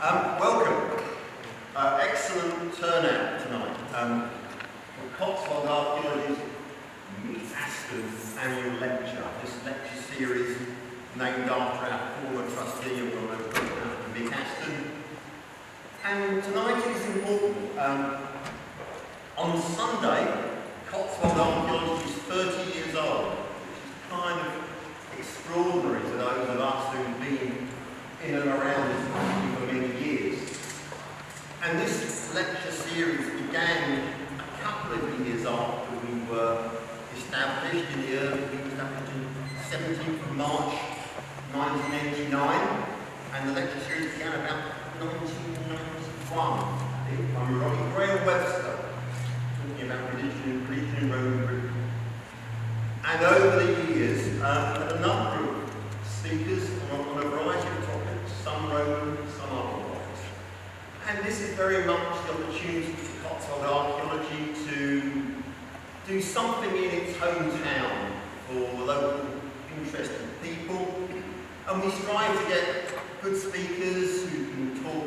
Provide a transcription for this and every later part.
Welcome. Excellent turnout tonight. For Cotswold Archaeology's Mick Aston Annual Lecture. This lecture series named after our former trustee of Mick Aston. And tonight is important. On Sunday, Cotswold Archaeology is 30 years old, which is kind of extraordinary to those of us who've been in and around this country for many years. And this lecture series began a couple of years after we were established in the early, we were established in 17th of March 1989, and the lecture series began about 1991. I'm Ronnie Graham Webster, talking about religion in Roman Britain. And over the years, a number of speakers on a variety of topics, some Roman, some otherwise. And this is very much the opportunity for Cotswold Archaeology to do something in its hometown for the local interested people. And we strive to get good speakers who can talk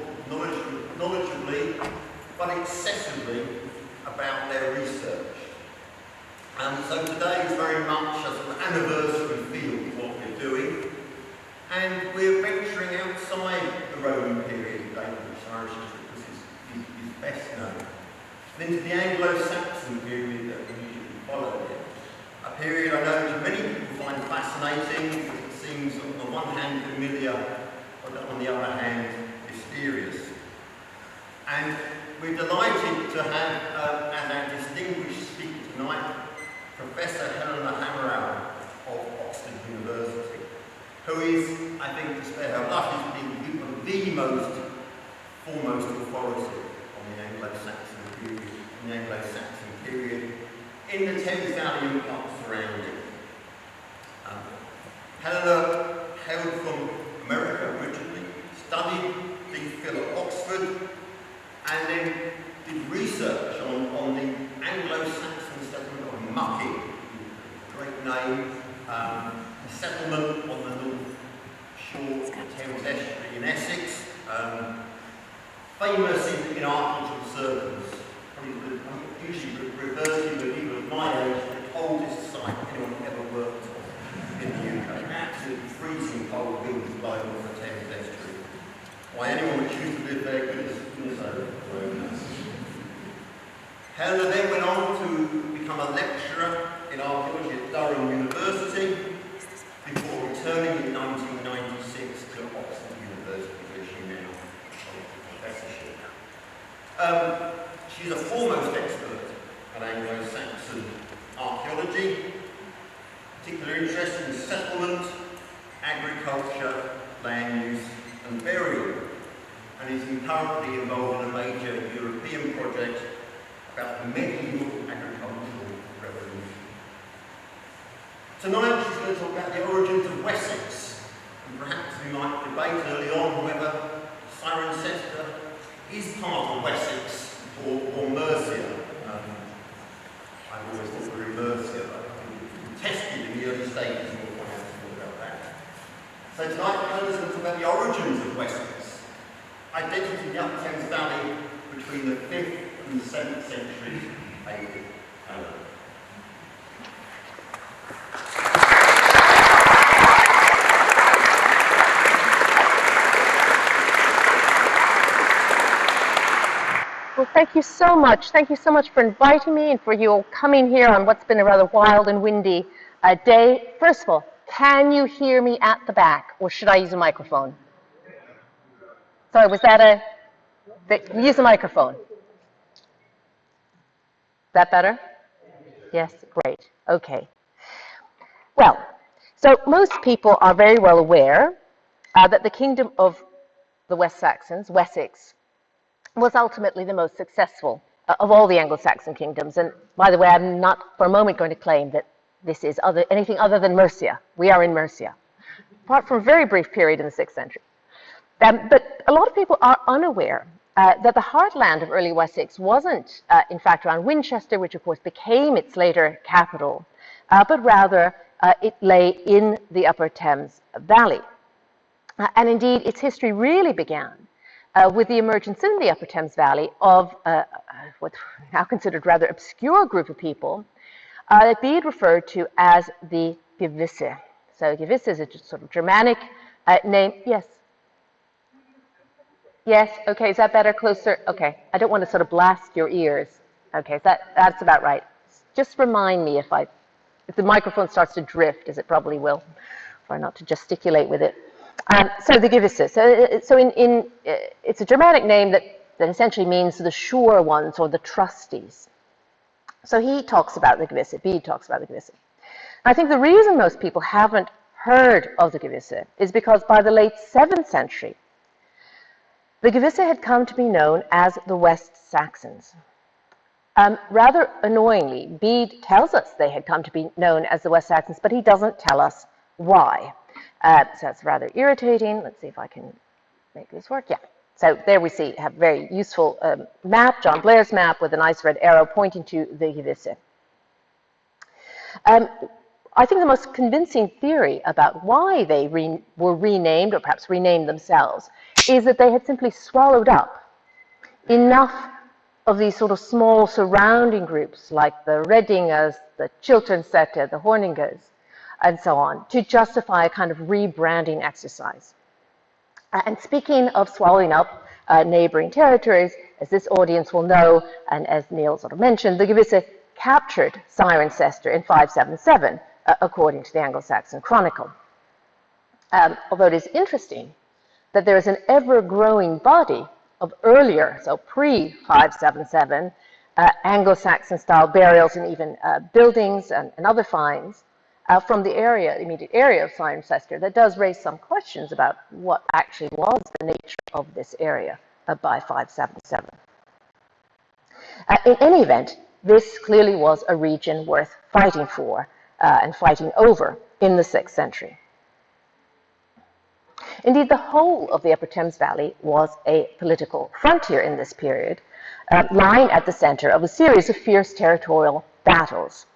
knowledgeably, but accessibly about their research. So today is very much a sort of anniversary feel of what we're doing. And we're venturing outside the Roman period today, which Irish history is best known, and into the Anglo-Saxon period that we usually follow here. A period I know many people find fascinating, because it seems on the one hand familiar, but on the other hand mysterious. And we're delighted to have as our distinguished speaker tonight, Professor Helena Hamerow of Oxford University, who is, I think, to spare her life, the most foremost authority on the Anglo-Saxon period, in the Thames Valley and parts surrounding. Helena hailed from America originally, studied DPhil at Oxford, and then did research on the Anglo-Saxon settlement of Mucking, great name, a settlement on the north shore of the Thames estuary in Essex, famous in archaeological circles, probably usually referred to people of my age, the oldest site anyone ever worked on in the UK. Absolutely freezing cold winds blowing off the Thames estuary. Why anyone would choose to live there, goodness knows. Helena then went on to become a lecturer in archaeology at Durham University, before returning in 1996 to Oxford University, where she now holds a professorship. She's a foremost expert at Anglo-Saxon archaeology, particular interest in settlement, agriculture, land use and burial, and is currently involved in a major European project about the medieval agricultural revolution. Tonight she's going to talk about the origins of Wessex, and perhaps we might debate early on whether Cirencester is part of Wessex or Mercia. I've always thought we were in Mercia, but we tested in the early stages and we'll have to talk about that. So tonight Helen's going to talk about the origins of Wessex, identity in the Upper Thames Valley between the 5th and the 7th centuries AD. Well, thank you so much. Thank you so much for inviting me and for you all coming here on what's been a rather wild and windy day. First of all, can you hear me at the back, or should I use a microphone? Sorry, was that use a microphone. Is that better? Yes, great. Okay. Well, so most people are very well aware that the kingdom of the West Saxons, Wessex, was ultimately the most successful of all the Anglo-Saxon kingdoms. And by the way, I'm not for a moment going to claim that this is anything other than Mercia. We are in Mercia, apart from a very brief period in the 6th century. But a lot of people are unaware that the heartland of early Wessex wasn't, in fact, around Winchester, which of course became its later capital, but rather it lay in the Upper Thames Valley. And indeed, its history really began with the emergence in the Upper Thames Valley of what's now considered rather obscure group of people that Bede referred to as the Gewisse. So Gewisse is a sort of Germanic name. Yes? Yes? Okay, is that better? Closer? Okay. I don't want to sort of blast your ears. Okay, that's about right. Just remind me if the microphone starts to drift, as it probably will. Try not to gesticulate with it. So the Gewisse. So it's a Germanic name that essentially means the sure ones or the trustees. So he talks about the Gewisse, Bede talks about the Gewisse. I think the reason most people haven't heard of the Gewisse is because by the late 7th century, the Gewisse had come to be known as the West Saxons. Rather annoyingly, Bede tells us they had come to be known as the West Saxons, but he doesn't tell us why. So that's rather irritating. Let's see if I can make this work. Yeah. So there we see a very useful map, John Blair's map, with a nice red arrow pointing to the Gewisse. I think the most convincing theory about why they were renamed, or perhaps renamed themselves, is that they had simply swallowed up enough of these sort of small surrounding groups, like the Reddingers, the Chilternsetter, the Horningers, and so on, to justify a kind of rebranding exercise. And speaking of swallowing up neighboring territories, as this audience will know, and as Neil sort of mentioned, the Gewisse captured Cirencester in 577, according to the Anglo-Saxon Chronicle. Although it is interesting that there is an ever-growing body of earlier, so pre-577, Anglo-Saxon style burials and even buildings and other finds from the immediate area of Cirencester that does raise some questions about what actually was the nature of this area by 577. In any event, this clearly was a region worth fighting for and fighting over in the 6th century. Indeed, the whole of the Upper Thames Valley was a political frontier in this period, lying at the center of a series of fierce territorial battles.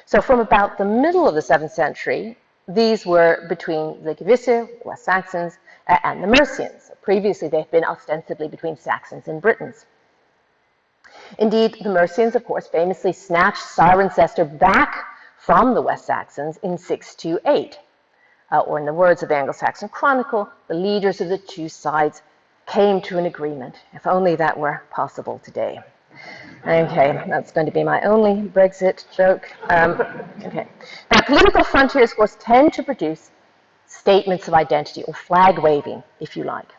So from about the middle of the 7th century, these were between the Gewisse, West Saxons, and the Mercians. Previously, they've been ostensibly between Saxons and Britons. Indeed, the Mercians, of course, famously snatched Cirencester back from the West Saxons in 628. Or in the words of the Anglo-Saxon Chronicle, the leaders of the two sides came to an agreement. If only that were possible today. Okay, that's going to be my only Brexit joke. Okay. Now, political frontiers, of course, tend to produce statements of identity, or flag waving, if you like.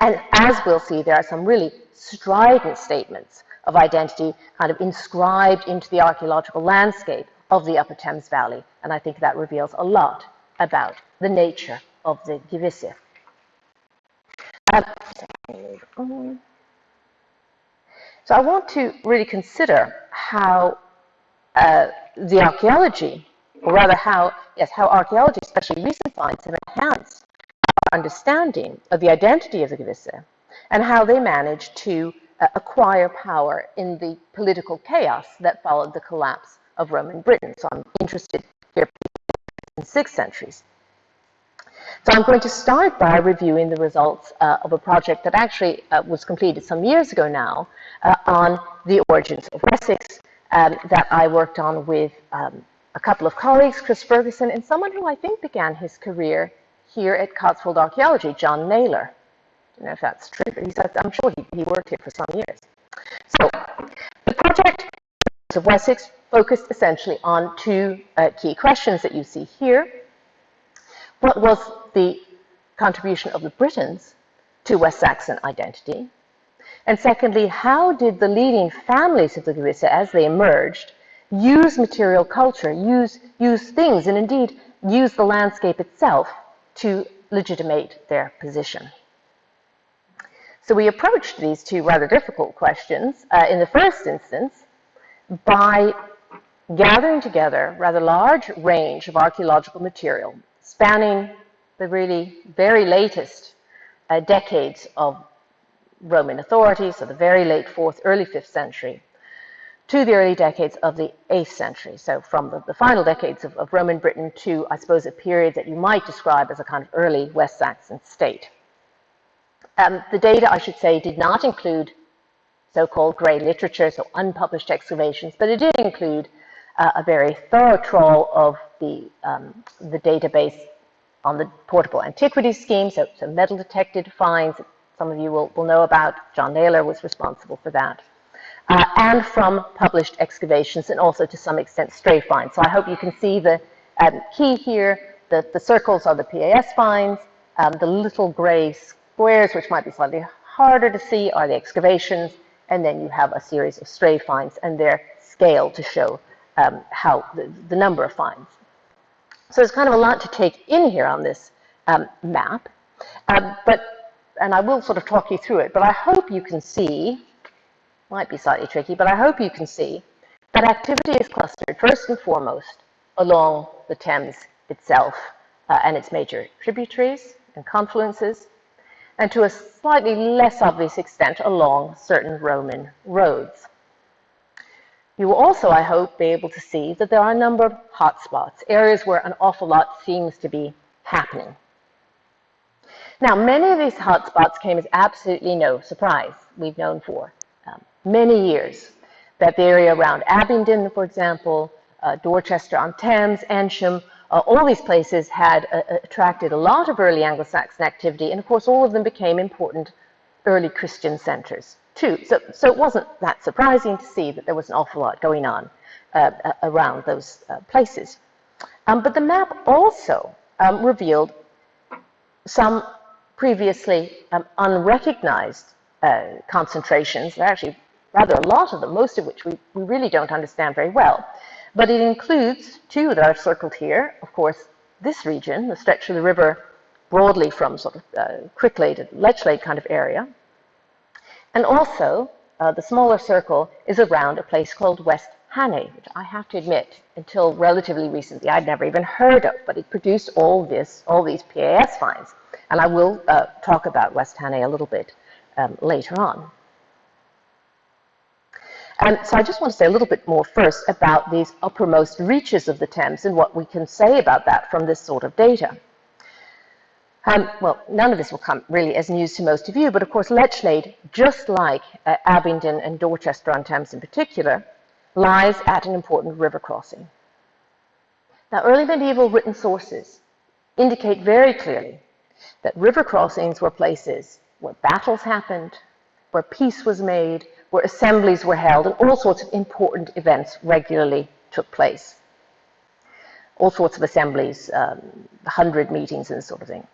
And as we'll see, there are some really strident statements of identity kind of inscribed into the archaeological landscape of the Upper Thames Valley. And I think that reveals a lot about the nature of the Gewisse. So I want to really consider how the archaeology, or rather how archaeology, especially recent finds, have enhanced our understanding of the identity of the Gewisse and how they managed to acquire power in the political chaos that followed the collapse of Roman Britain. So I'm interested here in 6th centuries. So I'm going to start by reviewing the results of a project that actually was completed some years ago now on the origins of Wessex that I worked on with a couple of colleagues, Chris Ferguson, and someone who I think began his career here at Cotswold Archaeology, John Naylor. I don't know if that's true, but I'm sure he worked here for some years. So the project of Wessex focused essentially on two key questions that you see here. What was the contribution of the Britons to West Saxon identity? And secondly, how did the leading families of the Gewisse, as they emerged, use material culture, use things, and indeed use the landscape itself to legitimate their position? So we approached these two rather difficult questions in the first instance by gathering together a rather large range of archaeological material spanning the really very latest decades of Roman authority, so the very late 4th, early 5th century, to the early decades of the 8th century. So from the final decades of Roman Britain to, I suppose, a period that you might describe as a kind of early West Saxon state. The data, I should say, did not include so-called grey literature, so unpublished excavations, but it did include a very thorough trawl of the database on the portable antiquities scheme, so metal detected finds, some of you will know about. John Naylor was responsible for that. And from published excavations, and also to some extent stray finds. So I hope you can see the key here. The circles are the PAS finds. The little grey squares, which might be slightly harder to see, are the excavations. And then you have a series of stray finds and their scale to show how the number of finds. So there's kind of a lot to take in here on this map. And I will sort of talk you through it, but I hope you can see, might be slightly tricky, but I hope you can see that activity is clustered first and foremost along the Thames itself and its major tributaries and confluences, and to a slightly less obvious extent along certain Roman roads. You will also, I hope, be able to see that there are a number of hotspots, areas where an awful lot seems to be happening. Now, many of these hotspots came as absolutely no surprise. We've known for many years that the area around Abingdon, for example, Dorchester on Thames, Ensham, all these places had attracted a lot of early Anglo-Saxon activity, and of course all of them became important early Christian centres too. So it wasn't that surprising to see that there was an awful lot going on around those places. But the map also revealed some previously unrecognized concentrations. There are actually rather a lot of them, most of which we really don't understand very well. But it includes two that are circled here. Of course, this region, the stretch of the river broadly from sort of Cricklade to Lechlade kind of area. And also, the smaller circle is around a place called West Hannay, which I have to admit, until relatively recently, I'd never even heard of, but it produced all these PAS finds. And I will talk about West Hannay a little bit later on. So I just want to say a little bit more first about these uppermost reaches of the Thames and what we can say about that from this sort of data. Well, none of this will come really as news to most of you, but of course Lechlade, just like Abingdon and Dorchester on Thames in particular, lies at an important river crossing. Now, early medieval written sources indicate very clearly that river crossings were places where battles happened, where peace was made, where assemblies were held, and all sorts of important events regularly took place. All sorts of assemblies, 100 meetings and this sort of thing.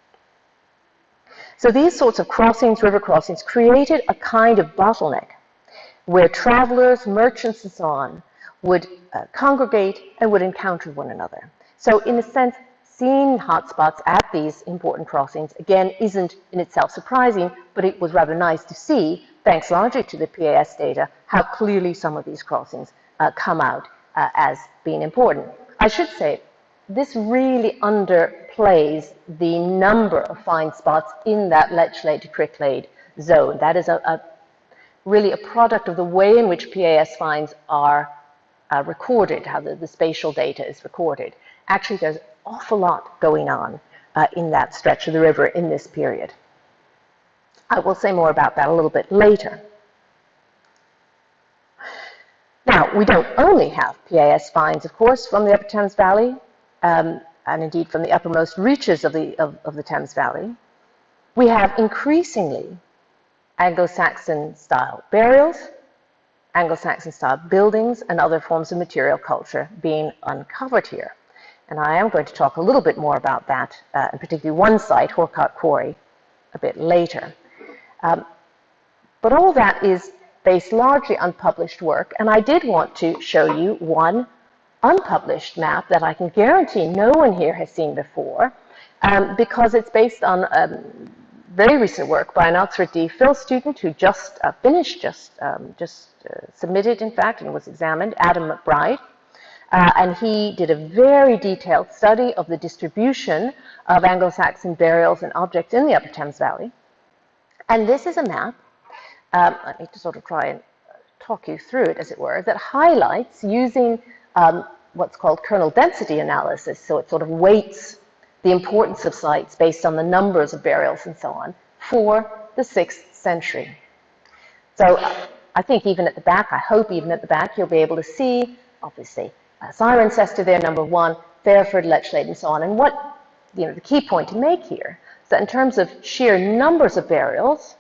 So these sorts of crossings, river crossings, created a kind of bottleneck where travelers, merchants, and so on would congregate and would encounter one another. So in a sense, seeing hotspots at these important crossings, again, isn't in itself surprising, but it was rather nice to see, thanks largely to the PAS data, how clearly some of these crossings come out as being important. I should say, this really underplays the number of find spots in that Lechlade to Cricklade zone. That is really a product of the way in which PAS finds are recorded, how the spatial data is recorded. Actually, there's an awful lot going on in that stretch of the river in this period. I will say more about that a little bit later. Now, we don't only have PAS finds, of course, from the Upper Thames Valley, and indeed from the uppermost reaches of the Thames Valley. We have increasingly Anglo-Saxon style burials, Anglo-Saxon style buildings, and other forms of material culture being uncovered here. And I am going to talk a little bit more about that, and particularly one site, Horcock Quarry, a bit later. But all that is based largely on published work, and I did want to show you one unpublished map that I can guarantee no one here has seen before, because it's based on very recent work by an Oxford DPhil student who just finished, submitted, in fact, and was examined, Adam McBride. And he did a very detailed study of the distribution of Anglo-Saxon burials and objects in the Upper Thames Valley. And this is a map, let me just sort of try and talk you through it, as it were, that highlights using what's called kernel density analysis. So it sort of weights the importance of sites based on the numbers of burials and so on for the 6th century. So I think even at the back, I hope even at the back, you'll be able to see, obviously, Cirencester there, number 1, Fairford, Lechlade, and so on. And what, the key point to make here is that in terms of sheer numbers of burials,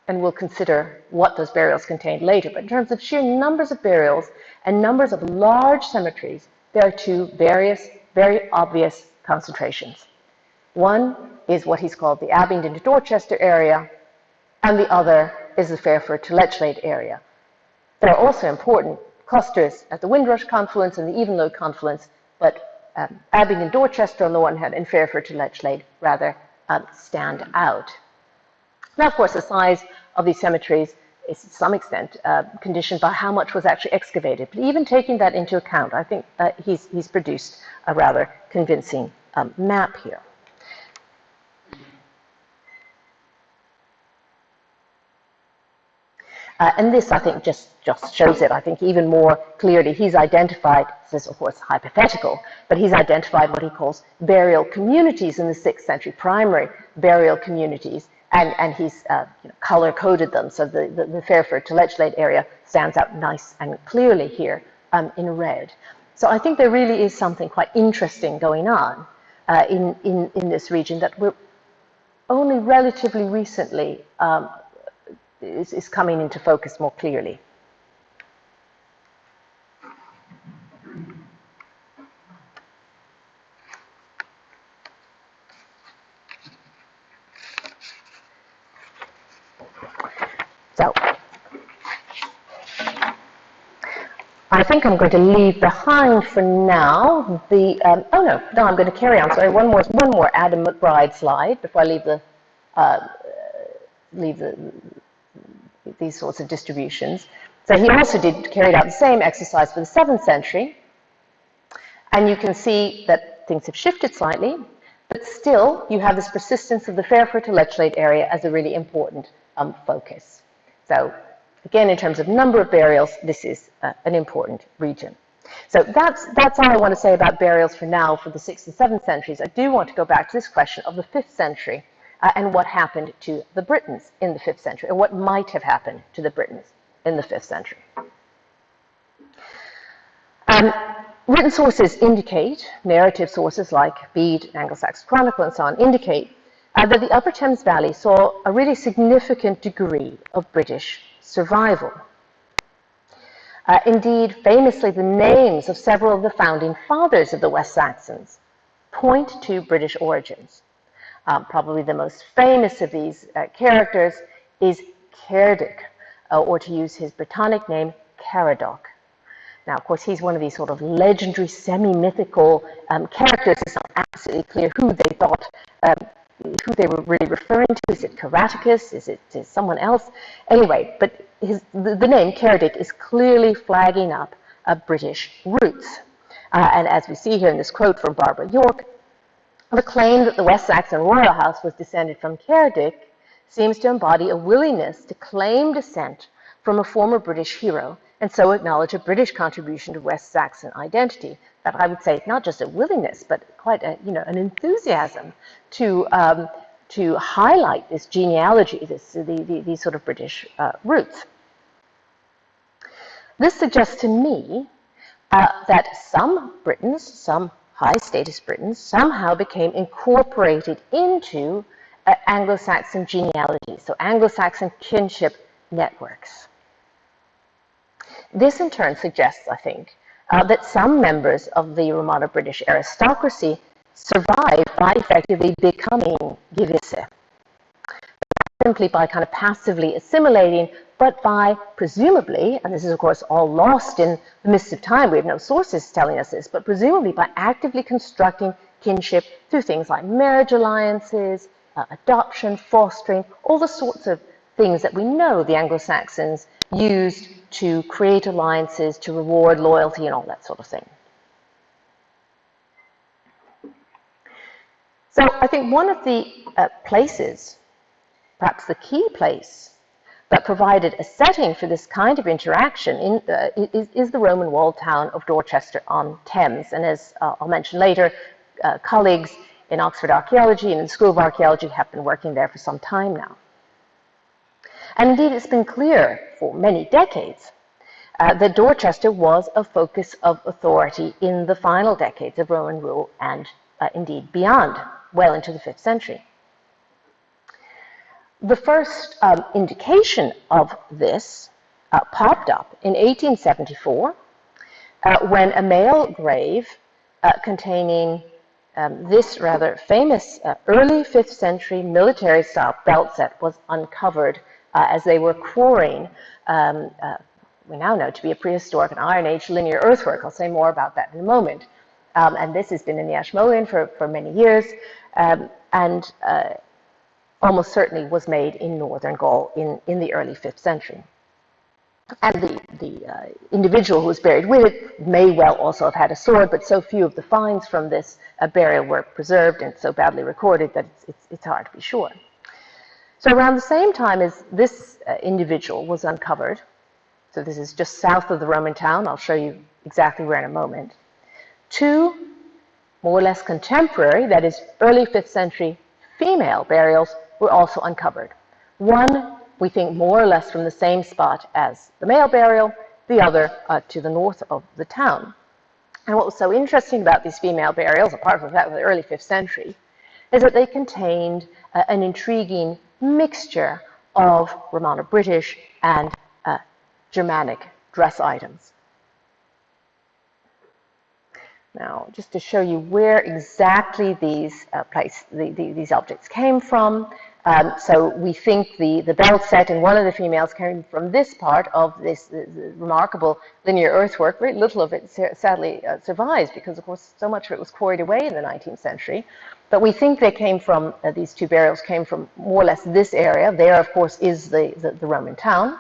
and we'll consider what those burials contained later, but in terms of sheer numbers of burials and numbers of large cemeteries, there are two very obvious concentrations. One is what he's called the Abingdon to Dorchester area, and the other is the Fairford to Lechlade area. There are also important clusters at the Windrush confluence and the Evenlode confluence, but Abingdon, Dorchester on the one hand, and Fairford to Lechlade rather stand out. Now, of course, the size of these cemeteries is to some extent conditioned by how much was actually excavated. But even taking that into account, I think he's produced a rather convincing map here. And this, I think, just shows it, I think, even more clearly. He's identified, this is, of course, hypothetical, but he's identified what he calls burial communities in the 6th century, primary burial communities, and he's color-coded them. So the Fairford to Lechlade area stands out nice and clearly here in red. So I think there really is something quite interesting going on in this region that we're only relatively recently is coming into focus more clearly. So, I think I'm going to leave behind for now the, I'm going to carry on. Sorry, one more Adam McBride slide before I leave these sorts of distributions. So he also carried out the same exercise for the 7th century, and you can see that things have shifted slightly, but still you have this persistence of the Fairford to Lechlade area as a really important focus. So again, in terms of number of burials, this is an important region. So that's all I want to say about burials for now for the 6th and 7th centuries. I do want to go back to this question of the 5th century and what happened to the Britons in the 5th century, and what might have happened to the Britons in the 5th century. Written sources indicate, narrative sources like Bede, Anglo-Saxon Chronicle, and so on, indicate that the Upper Thames Valley saw a really significant degree of British survival. Indeed, famously, the names of several of the founding fathers of the West Saxons point to British origins. Probably the most famous of these characters is Cerdic, or to use his Brittonic name, Caradoc. Now, of course, he's one of these sort of legendary, semi-mythical characters. It's not absolutely clear who they thought, who they were really referring to. Is it Caraticus? Is it someone else? Anyway, but the name Cerdic is clearly flagging up British roots. And as we see here in this quote from Barbara York, the claim that the West Saxon royal house was descended from Cerdic seems to embody a willingness to claim descent from a former British hero and so acknowledge a British contribution to West Saxon identity. That I would say not just a willingness, but quite an enthusiasm to highlight this genealogy, these sort of British roots. This suggests to me that some Britons, some high-status Britons, somehow became incorporated into Anglo-Saxon genealogies, so Anglo-Saxon kinship networks. This in turn suggests, I think, that some members of the Romano-British aristocracy survived by effectively becoming Givisse. Not simply by kind of passively assimilating, but by presumably, and this is of course all lost in the mists of time, we have no sources telling us this, but presumably by actively constructing kinship through things like marriage alliances, adoption, fostering, all the sorts of things that we know the Anglo-Saxons used to create alliances, to reward loyalty, and all that sort of thing. So I think one of the places, perhaps the key place, that provided a setting for this kind of interaction is the Roman walled town of Dorchester on Thames. And as I'll mention later, colleagues in Oxford Archaeology and in the School of Archaeology have been working there for some time now. And indeed, it's been clear for many decades that Dorchester was a focus of authority in the final decades of Roman rule and indeed beyond, well into the 5th century. The first indication of this popped up in 1874 when a male grave containing this rather famous early 5th century military-style belt set was uncovered as they were quarrying we now know to be a prehistoric and Iron Age linear earthwork. I'll say more about that in a moment. And this has been in the Ashmolean for many years, and almost certainly was made in northern Gaul in the early 5th century. And the individual who was buried with it may well also have had a sword, but so few of the finds from this burial were preserved and so badly recorded that it's hard to be sure. So around the same time as this individual was uncovered, so this is just south of the Roman town, I'll show you exactly where in a moment, two more or less contemporary, that is early 5th century female burials were also uncovered. One, we think, more or less from the same spot as the male burial, the other to the north of the town. And what was so interesting about these female burials, apart from the fact of the early 5th century, is that they contained an intriguing mixture of Romano-British and Germanic dress items. Now, just to show you where exactly these these objects came from, so we think the belt set in one of the females came from this part of this remarkable linear earthwork. Very little of it sadly survives because, of course, so much of it was quarried away in the 19th century. But we think they came from, these two burials came from more or less this area. There, of course, is the Roman town.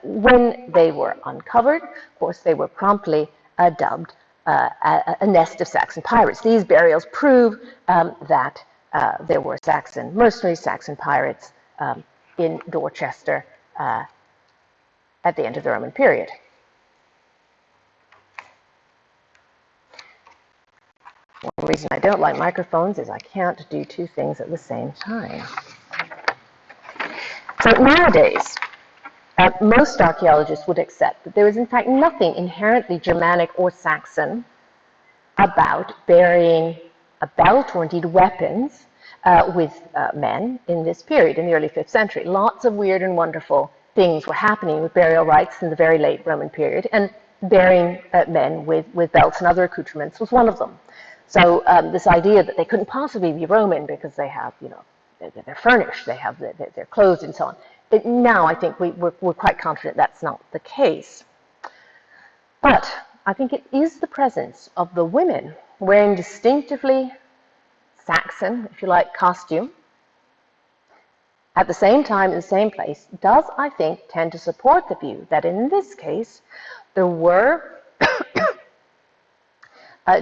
When they were uncovered, of course, they were promptly dubbed a nest of Saxon pirates. These burials prove that there were Saxon mercenaries, Saxon pirates in Dorchester at the end of the Roman period. One reason I don't like microphones is I can't do two things at the same time. So nowadays, most archaeologists would accept that there is in fact nothing inherently Germanic or Saxon about burying a belt or indeed weapons with men in this period, in the early 5th century. Lots of weird and wonderful things were happening with burial rites in the very late Roman period, and burying men with belts and other accoutrements was one of them. So this idea that they couldn't possibly be Roman because they have, they're furnished, they have their clothes and so on. Now I think we're quite confident that's not the case. But I think it is the presence of the women wearing distinctively Saxon, if you like, costume at the same time in the same place does, I think, tend to support the view that in this case there were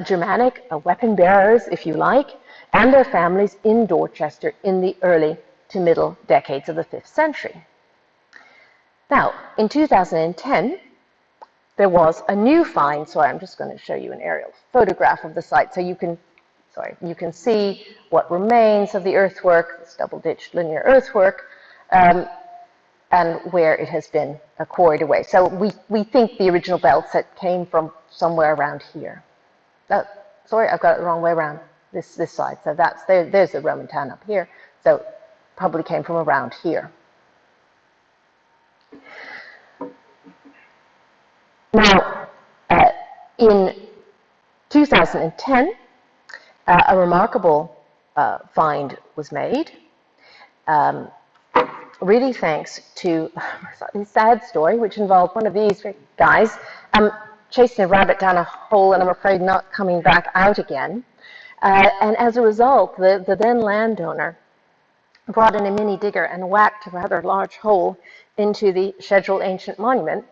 Germanic weapon bearers, if you like, and their families in Dorchester in the early to middle decades of the 5th century. Now, in 2010, there was a new find. Sorry, I'm just going to show you an aerial photograph of the site so you can see what remains of the earthwork, this double-ditched linear earthwork, and where it has been quarried away. So we think the original belt set came from somewhere around here. Sorry, I've got it the wrong way around. This side. So there's the Roman town up here. So probably came from around here. Now, in 2010, a remarkable find was made, really thanks to a sad story, which involved one of these guys chasing a rabbit down a hole and I'm afraid not coming back out again. And as a result, the then landowner brought in a mini digger and whacked a rather large hole into the scheduled ancient monument,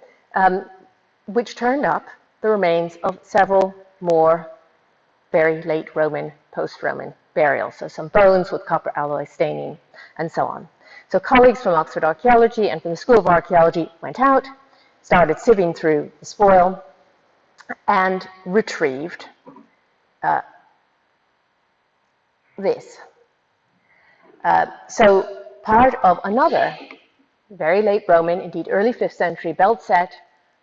which turned up the remains of several more very late Roman, post-Roman burials. So some bones with copper alloy staining and so on. So colleagues from Oxford Archaeology and from the School of Archaeology went out, started sieving through the spoil, and retrieved this. So part of another very late Roman, indeed early 5th century belt set,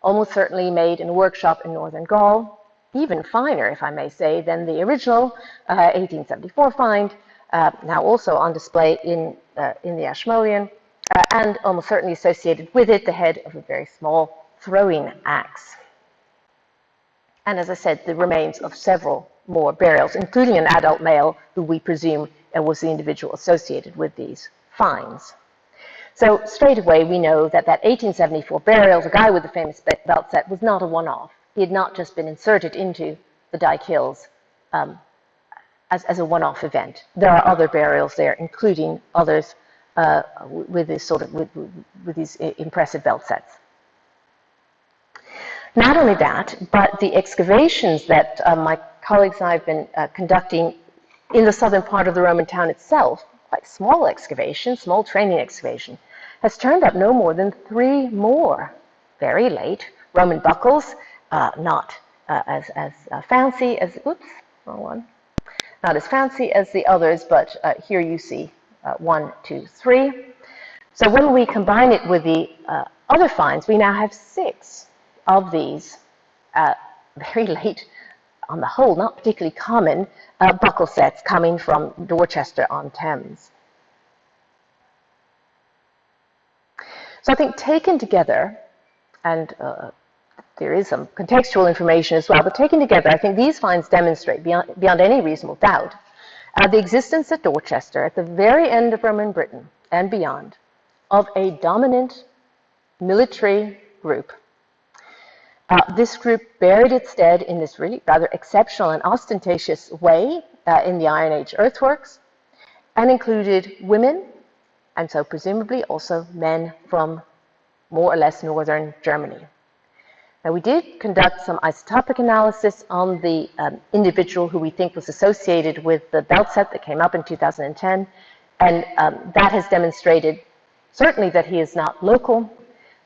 almost certainly made in a workshop in northern Gaul, even finer, if I may say, than the original 1874 find, now also on display in the Ashmolean, and almost certainly associated with it the head of a very small throwing axe. And as I said, the remains of several more burials, including an adult male who we presume was the individual associated with these finds. So straight away we know that that 1874 burial, the guy with the famous belt set, was not a one-off. He had not just been inserted into the Dyke Hills as a one-off event. There are other burials there, including others with this with these impressive belt sets. Not only that, but the excavations that my colleagues and I have been conducting in the southern part of the Roman town itself, quite small excavation, small training excavation, has turned up no more than 3 more very late Roman buckles, not as fancy as, oops, wrong one, not as fancy as the others, but here you see 1, 2, 3. So when we combine it with the other finds, we now have 6 of these very late, on the whole, not particularly common buckle sets coming from Dorchester on Thames. So I think taken together, and there is some contextual information as well, but taken together, I think these finds demonstrate beyond any reasonable doubt the existence at Dorchester, at the very end of Roman Britain and beyond, of a dominant military group. This group buried its dead in this really rather exceptional and ostentatious way in the Iron Age earthworks, and included women, and so presumably also men from more or less northern Germany. Now, we did conduct some isotopic analysis on the individual who we think was associated with the belt set that came up in 2010, and that has demonstrated certainly that he is not local,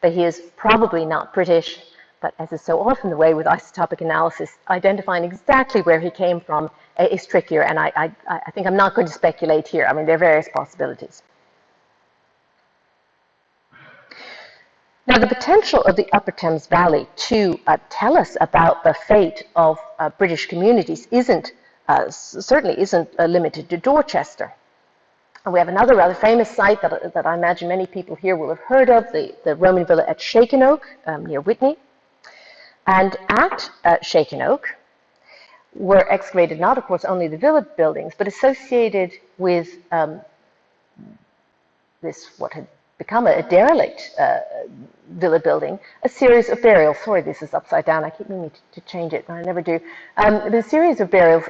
that he is probably not British, but as is so often the way with isotopic analysis, identifying exactly where he came from is trickier, and I think I'm not going to speculate here. I mean, there are various possibilities. Now, the potential of the Upper Thames Valley to tell us about the fate of British communities certainly isn't limited to Dorchester. And we have another rather famous site that I imagine many people here will have heard of, the Roman villa at Shakenoak near Witney. And at Shakenoak were excavated not, of course, only the villa buildings, but associated with this, what had become a derelict villa building, a series of burials. Sorry, this is upside down. I keep meaning to change it, but I never do. There's a series of burials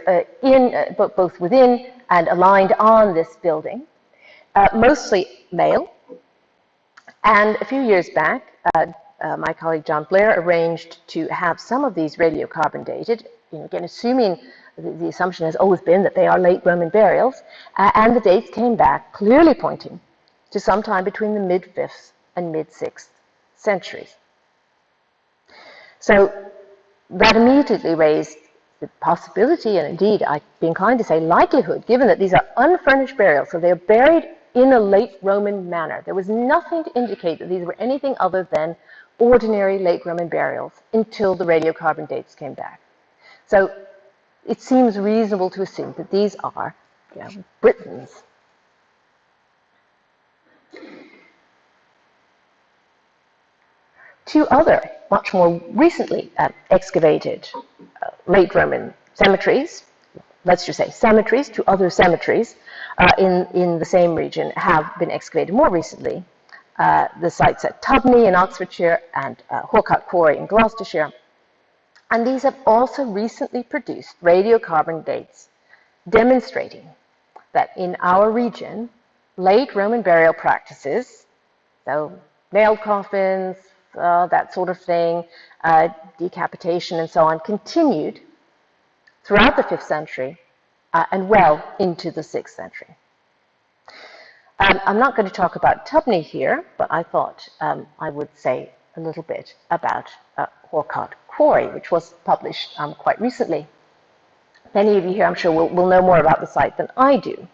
both within and aligned on this building, mostly male. And a few years back, my colleague John Blair arranged to have some of these radiocarbon dated, again, assuming the assumption has always been that they are late Roman burials, and the dates came back clearly pointing to sometime between the mid-5th and mid-6th centuries. So that immediately raised the possibility, and indeed, I'd be inclined to say likelihood, given that these are unfurnished burials, so they're buried in a late Roman manner. There was nothing to indicate that these were anything other than ordinary late Roman burials until the radiocarbon dates came back. So it seems reasonable to assume that these are Britons. Two other, much more recently excavated late Roman cemeteries, let's just say cemeteries, two other cemeteries in the same region have been excavated more recently. The sites at Tubney in Oxfordshire and Horcott Quarry in Gloucestershire. And these have also recently produced radiocarbon dates demonstrating that in our region, late Roman burial practices, so nailed coffins, that sort of thing, decapitation and so on, continued throughout the 5th century and well into the 6th century. I'm not going to talk about Tubney here, but I thought I would say a little bit about Horcott Quarry, which was published quite recently. Many of you here, I'm sure, will know more about the site than I do.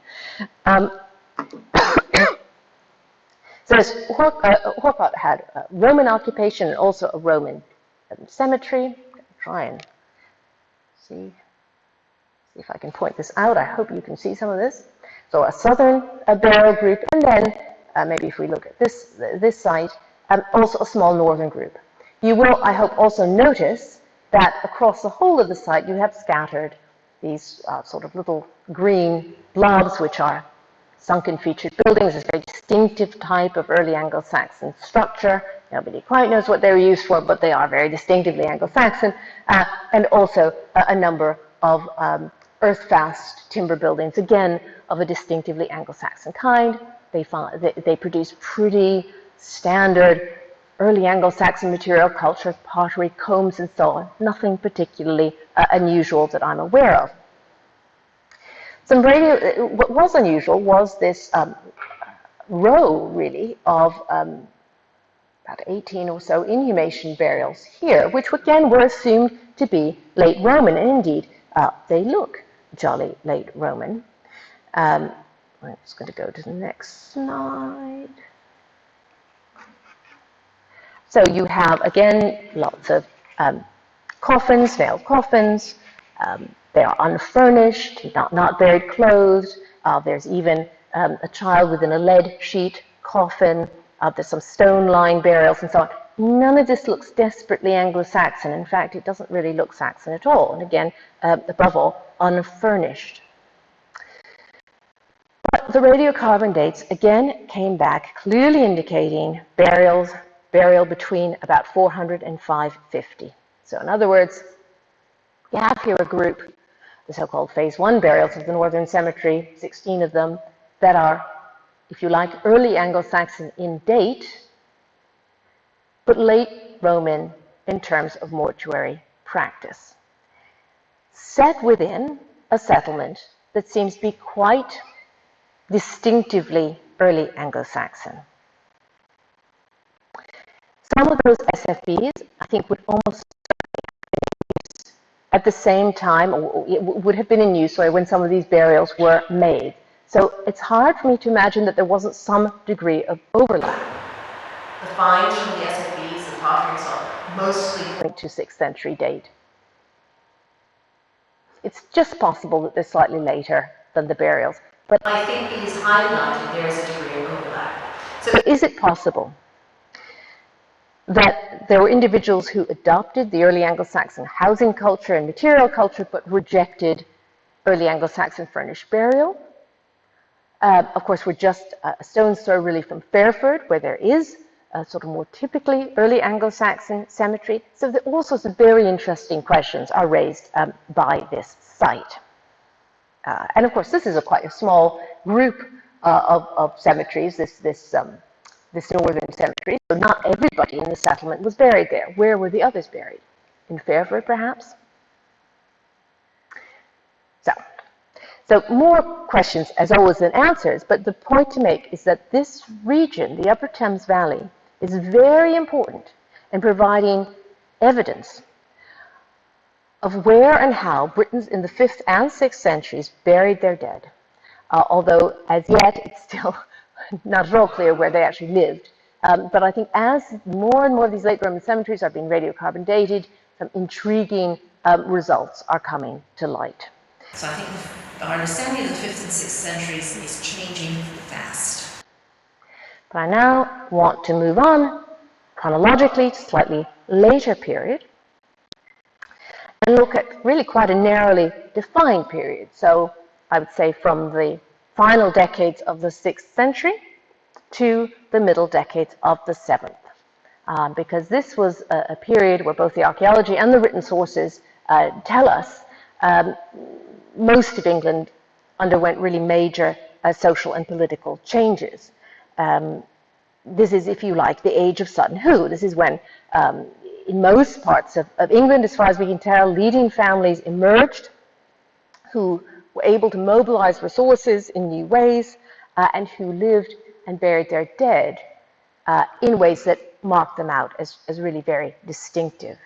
Horpot had a Roman occupation and also a Roman cemetery. Try and see if I can point this out. I hope you can see some of this. So a southern burial group, and then maybe if we look at this site, also a small northern group. You will, I hope, also notice that across the whole of the site you have scattered these sort of little green blobs, which are sunken featured buildings. It's a very distinctive type of early Anglo-Saxon structure. Nobody quite knows what they were used for, but they are very distinctively Anglo-Saxon, and also a number of earth-fast timber buildings, again, of a distinctively Anglo-Saxon kind. They produce pretty standard early Anglo-Saxon material culture, pottery, combs, and so on. Nothing particularly unusual that I'm aware of. What was unusual was this row, really, of about 18 or so inhumation burials here, which again were assumed to be late Roman, and indeed they look jolly late Roman. I'm just going to go to the next slide. So you have, again, lots of coffins, nailed coffins. They are unfurnished, not buried clothed. There's even a child within a lead sheet coffin. There's some stone-lying burials and so on. None of this looks desperately Anglo-Saxon. In fact, it doesn't really look Saxon at all. And again, above all, unfurnished. But the radiocarbon dates, again, came back clearly indicating burial between about 400 and 550. So in other words, you have here a group, the so-called Phase 1 burials of the Northern Cemetery, 16 of them, that are, if you like, early Anglo-Saxon in date, but late Roman in terms of mortuary practice. Set within a settlement that seems to be quite distinctively early Anglo-Saxon. Some of those SFBs, I think, would almost at the same time, or would have been in use when some of these burials were made. So it's hard for me to imagine that there wasn't some degree of overlap. The finds from the SFBs, the pottery, so on, mostly point to 6th century date. It's just possible that they're slightly later than the burials, but I think it is highlighted there is a degree of overlap. So is it possible that there were individuals who adopted the early Anglo-Saxon housing culture and material culture, but rejected early Anglo-Saxon furnished burial? Of course, we're just a stone's throw really from Fairford, where there is a sort of more typically early Anglo-Saxon cemetery. So all sorts of very interesting questions are raised by this site. And of course, this is quite a small group of cemeteries, this northern cemetery. So not everybody in the settlement was buried there. Where were the others buried? In Fairford, perhaps? So more questions, as always, than answers. But the point to make is that this region, the Upper Thames Valley, is very important in providing evidence of where and how Britons in the 5th and 6th centuries buried their dead. Although, as yet, it's still not at all clear where they actually lived. But I think as more and more of these late Roman cemeteries are being radiocarbon dated, some intriguing results are coming to light. So I think our understanding of the 5th and 6th centuries is changing fast. But I now want to move on chronologically to a slightly later period and look at really quite a narrowly defined period. So I would say from the final decades of the 6th century to the middle decades of the 7th. Because this was a period where both the archaeology and the written sources tell us most of England underwent really major social and political changes. This is, if you like, the age of Sudden Who. This is when, in most parts of England, as far as we can tell, leading families emerged who were able to mobilize resources in new ways and who lived and buried their dead in ways that marked them out as really very distinctive.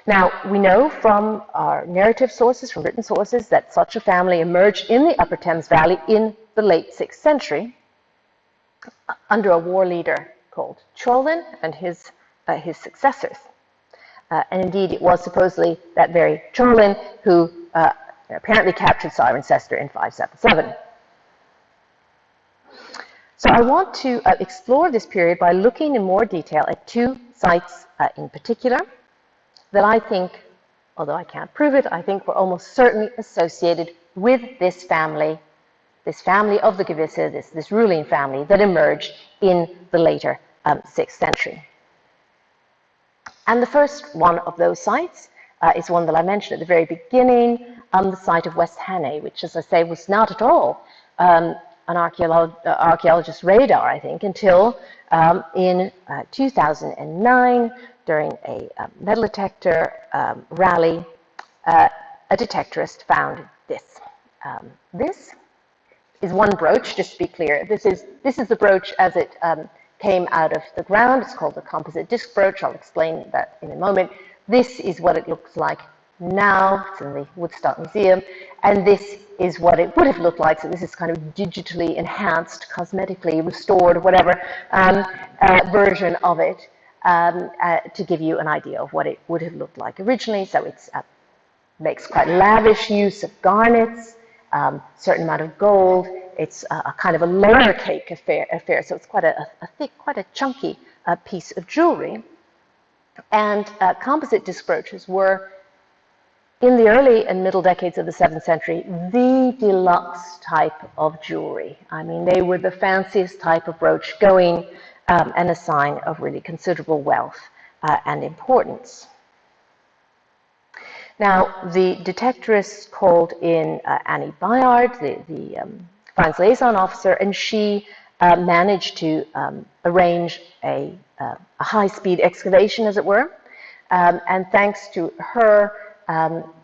Now, we know from our narrative sources, from written sources, that such a family emerged in the Upper Thames Valley in the late 6th century. under a war leader called Chorlin and his successors. And indeed, it was supposedly that very Chorlin who apparently captured Cirencester in 577. So I want to explore this period by looking in more detail at two sites in particular that I think, although I can't prove it, I think were almost certainly associated with this family of the Gevisse, this ruling family that emerged in the later 6th century. And the first one of those sites is one that I mentioned at the very beginning, the site of West Hannay, which, as I say, was not at all an archaeologist's radar, I think, until in 2009, during a metal detector rally, a detectorist found this. This is one brooch, just to be clear. This is the brooch as it came out of the ground. It's called the composite disc brooch. I'll explain that in a moment. This is what it looks like now. It's in the Woodstock Museum. And this is what it would have looked like. So this is kind of digitally enhanced, cosmetically restored, whatever version of it to give you an idea of what it would have looked like originally. So it makes quite lavish use of garnets, certain amount of gold. It's a kind of a layer cake affair. So it's quite a thick, quite a chunky piece of jewelry. And composite disc brooches were, in the early and middle decades of the 7th century, the deluxe type of jewelry. I mean, they were the fanciest type of brooch going and a sign of really considerable wealth and importance. Now, the detectorists called in Annie Bayard, the finance liaison officer, and she managed to arrange a high-speed excavation, as it were. And thanks to her,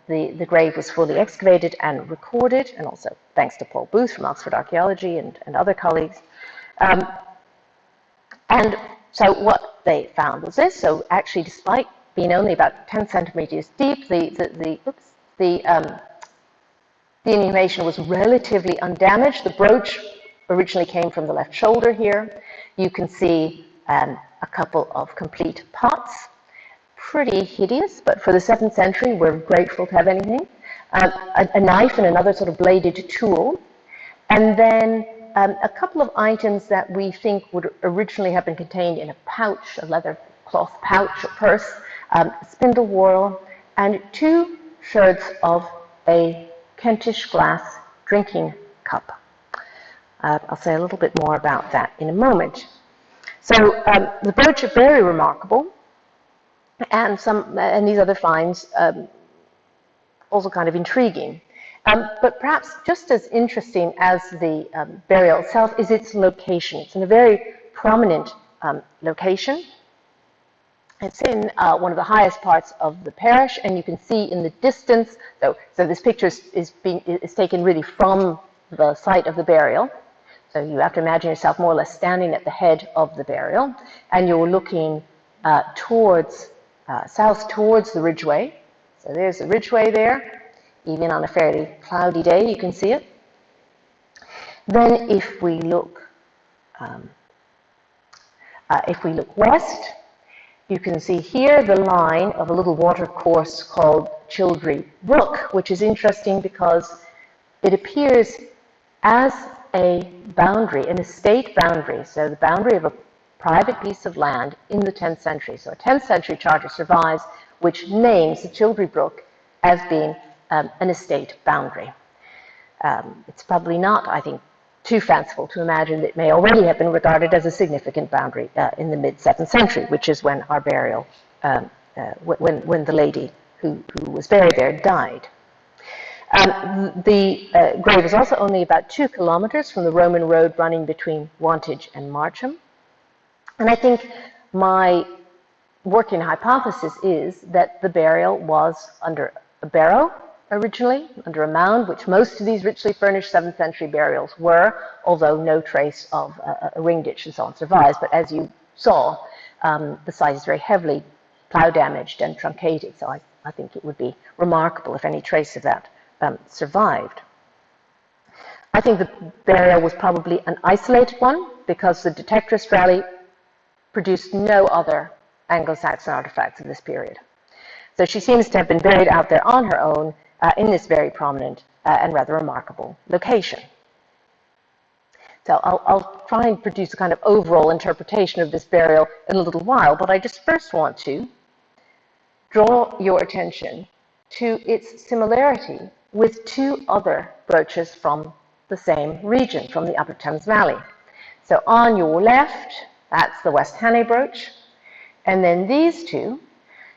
the grave was fully excavated and recorded, and also thanks to Paul Booth from Oxford Archaeology and other colleagues. And so what they found was this. So actually, despite being only about 10 centimeters deep, the inhumation was relatively undamaged. The brooch originally came from the left shoulder here. You can see a couple of complete pots. Pretty hideous, but for the 7th century, we're grateful to have anything. A knife and another sort of bladed tool. And then a couple of items that we think would originally have been contained in a pouch, a leather cloth pouch or purse, spindle whorl, and 2 sherds of a Kentish glass drinking cup. I'll say a little bit more about that in a moment. So the brooch are very remarkable, and these other finds also kind of intriguing. But perhaps just as interesting as the burial itself is its location. It's in a very prominent location. It's in one of the highest parts of the parish, and you can see in the distance, so this picture is taken really from the site of the burial. So you have to imagine yourself more or less standing at the head of the burial, and you're looking south towards the ridgeway. So there's the ridgeway there. Even on a fairly cloudy day, you can see it. Then if we look west, you can see here the line of a little water course called Childry Brook, which is interesting because it appears as a boundary, an estate boundary, so the boundary of a private piece of land in the 10th century. So a 10th century charter survives which names the Childry Brook as being an estate boundary. It's probably not, I think, too fanciful to imagine that it may already have been regarded as a significant boundary in the mid-7th century, which is when our burial, when the lady who was buried there died. The grave is also only about 2 kilometers from the Roman road running between Wantage and Marcham. And I think my working hypothesis is that the burial was under a barrow originally, under a mound, which most of these richly furnished 7th century burials were, although no trace of a ring ditch and so on survives. But as you saw, the site is very heavily plow damaged and truncated, so I think it would be remarkable if any trace of that survived. I think the burial was probably an isolated one. because the Detectorist Rally produced no other Anglo-Saxon artifacts of this period. So she seems to have been buried out there on her own in this very prominent and rather remarkable location. So I'll try and produce a kind of overall interpretation of this burial in a little while, but I just first want to draw your attention to its similarity with two other brooches from the same region, from the Upper Thames Valley. So on your left, that's the West Hannay brooch, and then these two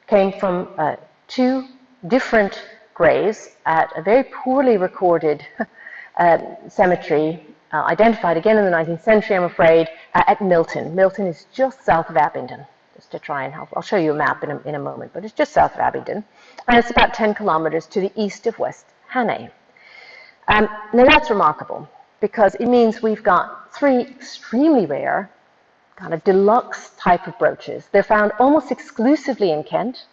came from two different graves at a very poorly recorded cemetery, identified again in the 19th century, I'm afraid, at Milton. Milton is just south of Abingdon, just to try and help. I'll show you a map in a moment, but it's just south of Abingdon, and it's about 10 kilometers to the east of West Hannay. Now that's remarkable, because it means we've got three extremely rare, kind of deluxe type of brooches. They're found almost exclusively in Kent,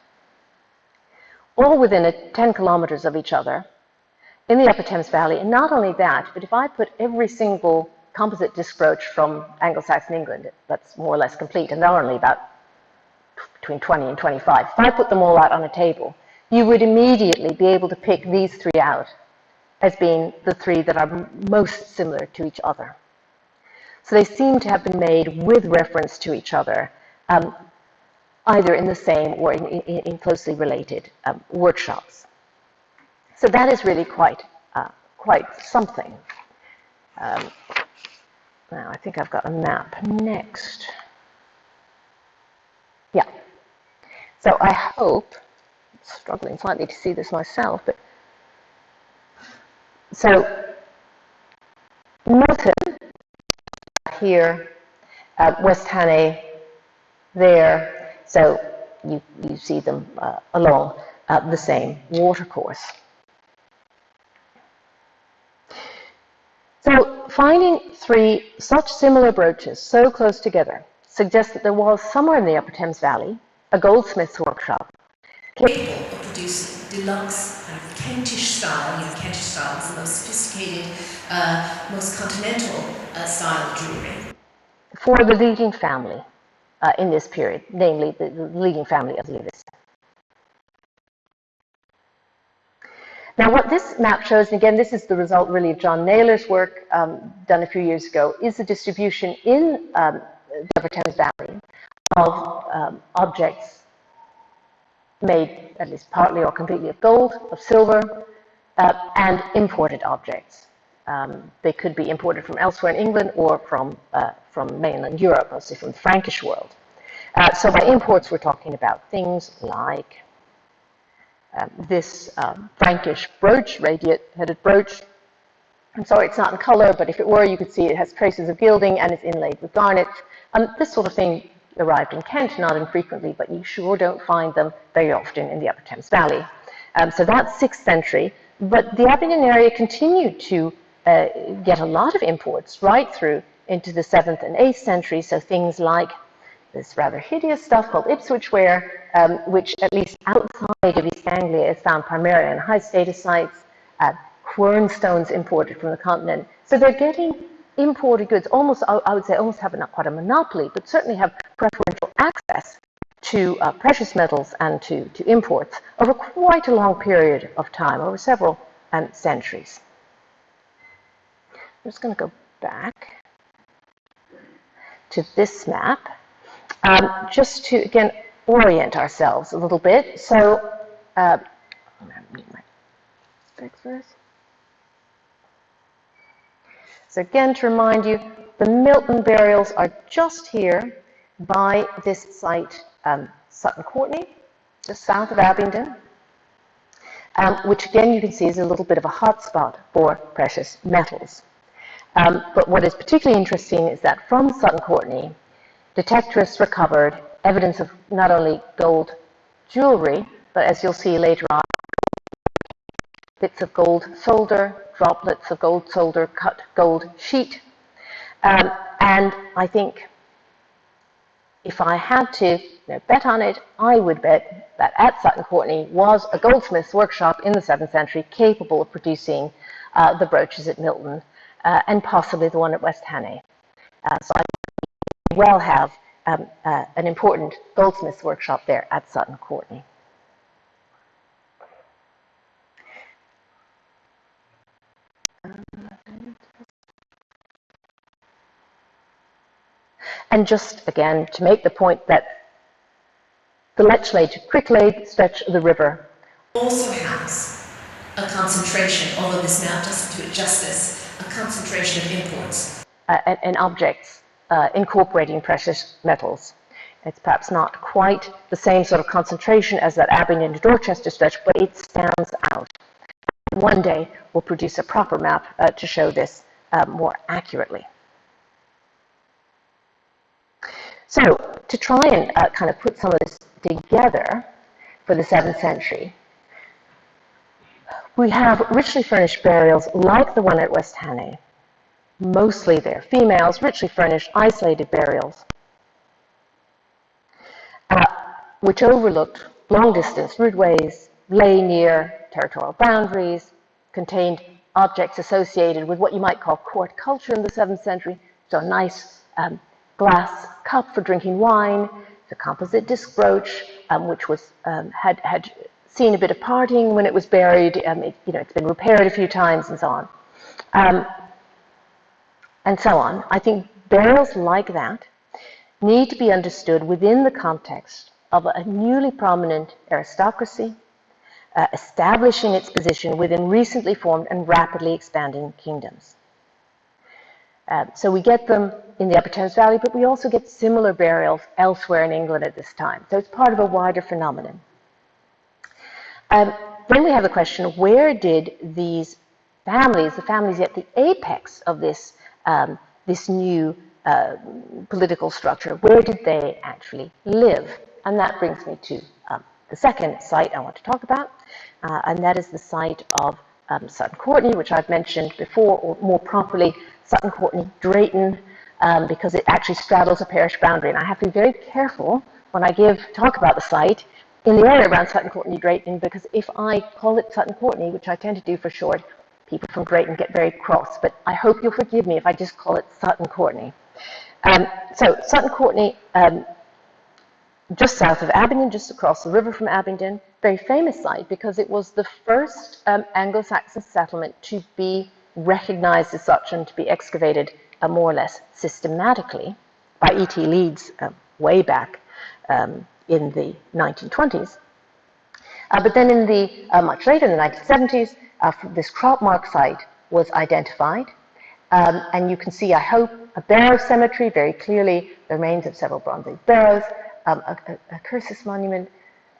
all within 10 kilometers of each other, in the Upper Thames Valley. And not only that, but if I put every single composite disc brooch from Anglo-Saxon England, that's more or less complete, and there are only about between 20 and 25. If I put them all out on a table, you would immediately be able to pick these three out as being the three that are most similar to each other. So they seem to have been made with reference to each other, either in the same or in closely related workshops. So that is really quite something. Now I think I've got a map next. Yeah. So I hope, I'm struggling slightly to see this myself, but so Milton here, West Hannay there, so you see them along the same watercourse. So finding three such similar brooches so close together suggests that there was somewhere in the Upper Thames Valley a goldsmith's workshop capable of producing deluxe kind of Kentish style. Kentish style is the most sophisticated, most continental style of jewelry. For the leading family in this period, namely the leading family of Lewis. Now what this map shows, and again this is the result really of John Naylor's work done a few years ago, is the distribution in the Upper Thames Valley of objects made at least partly or completely of gold, of silver, and imported objects. They could be imported from elsewhere in England or from mainland Europe, mostly from the Frankish world. So by imports we're talking about things like this Frankish brooch, radiate-headed brooch. I'm sorry it's not in color, but if it were, you could see it has traces of gilding and it's inlaid with garnets. This sort of thing arrived in Kent, not infrequently, but you sure don't find them very often in the Upper Thames Valley. So that's 6th century, but the Abingdon area continued to get a lot of imports right through into the 7th and 8th century, so things like this rather hideous stuff called Ipswich ware, which at least outside of East Anglia is found primarily in high status sites, quern stones imported from the continent. So they're getting imported goods, almost, I would say, almost have not quite a monopoly, but certainly have preferential access to precious metals and to imports over quite a long period of time, over several centuries. I'm just going to go back to this map. Just to, again, orient ourselves a little bit. So, I need my specs for this. So again, to remind you, the Milton burials are just here by this site, Sutton Courtenay, just south of Abingdon, which again you can see is a little bit of a hotspot for precious metals. But what is particularly interesting is that from Sutton Courtenay, detectorists recovered evidence of not only gold jewelry, but as you'll see later on, bits of gold solder, droplets of gold solder, cut gold sheet. And I think if I had to bet on it, I would bet that at Sutton Courtenay was a goldsmith's workshop in the 7th century capable of producing the brooches at Milton and possibly the one at West Hannay. So I well have an important goldsmith's workshop there at Sutton Courtenay. And just again to make the point that the Crick-Lade stretch of the river also has a concentration, although this map doesn't do it justice, a concentration of imports. And objects incorporating precious metals. It's perhaps not quite the same sort of concentration as that Abingdon to Dorchester stretch, but it stands out. One day we'll produce a proper map to show this more accurately. So to try and kind of put some of this together for the 7th century, we have richly furnished burials like the one at West Hannay. Mostly they're females, richly furnished, isolated burials, which overlooked long-distance roadways, lay near territorial boundaries, contained objects associated with what you might call court culture in the 7th century. So a nice glass cup for drinking wine, the composite disc brooch, which was had seen a bit of parting when it was buried. It's been repaired a few times, and so on. And so on. I think burials like that need to be understood within the context of a newly prominent aristocracy, establishing its position within recently formed and rapidly expanding kingdoms. So we get them in the Upper Thames Valley, but we also get similar burials elsewhere in England at this time. So it's part of a wider phenomenon. Then we have the question of where did these families, the families at the apex of this new political structure, where did they actually live? And that brings me to the second site I want to talk about, and that is the site of Sutton Courtenay, which I've mentioned before, or more properly, Sutton Courtenay Drayton, because it actually straddles a parish boundary. And I have to be very careful when I talk about the site in the area around Sutton Courtenay Drayton, because if I call it Sutton Courtenay, which I tend to do for short, people from Drayton get very cross, but I hope you'll forgive me if I just call it Sutton Courtenay. So Sutton Courtenay, just south of Abingdon, just across the river from Abingdon, very famous site because it was the first Anglo-Saxon settlement to be recognized as such and to be excavated more or less systematically by E.T. Leeds way back in the 1920s. But then in the much later, in the 1970s, this crop mark site was identified. And you can see, I hope, a barrow cemetery, very clearly the remains of several Bronze Age barrows, a cursus monument.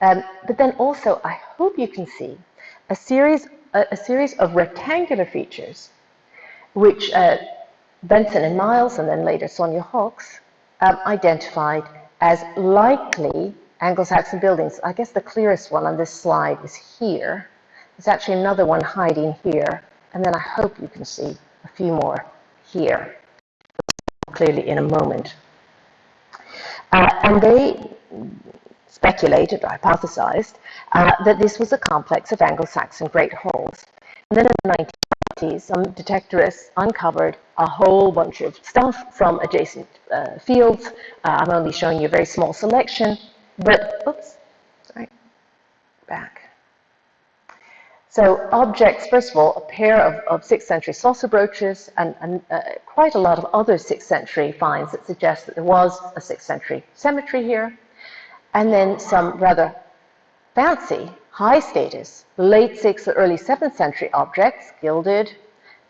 But then also, I hope you can see a series of rectangular features, which Benson and Miles, and then later Sonia Hawkes, identified as likely Anglo-Saxon buildings. I guess the clearest one on this slide is here. There's actually another one hiding here, and then I hope you can see a few more here, clearly in a moment. And they speculated, or hypothesized, that this was a complex of Anglo-Saxon great halls. And then in the 1990s, some detectorists uncovered a whole bunch of stuff from adjacent fields. I'm only showing you a very small selection, but, oops, sorry, back. So objects, first of all, a pair of 6th century saucer brooches and quite a lot of other 6th century finds that suggest that there was a 6th century cemetery here. And then some rather fancy, high status, late 6th or early 7th century objects, gilded,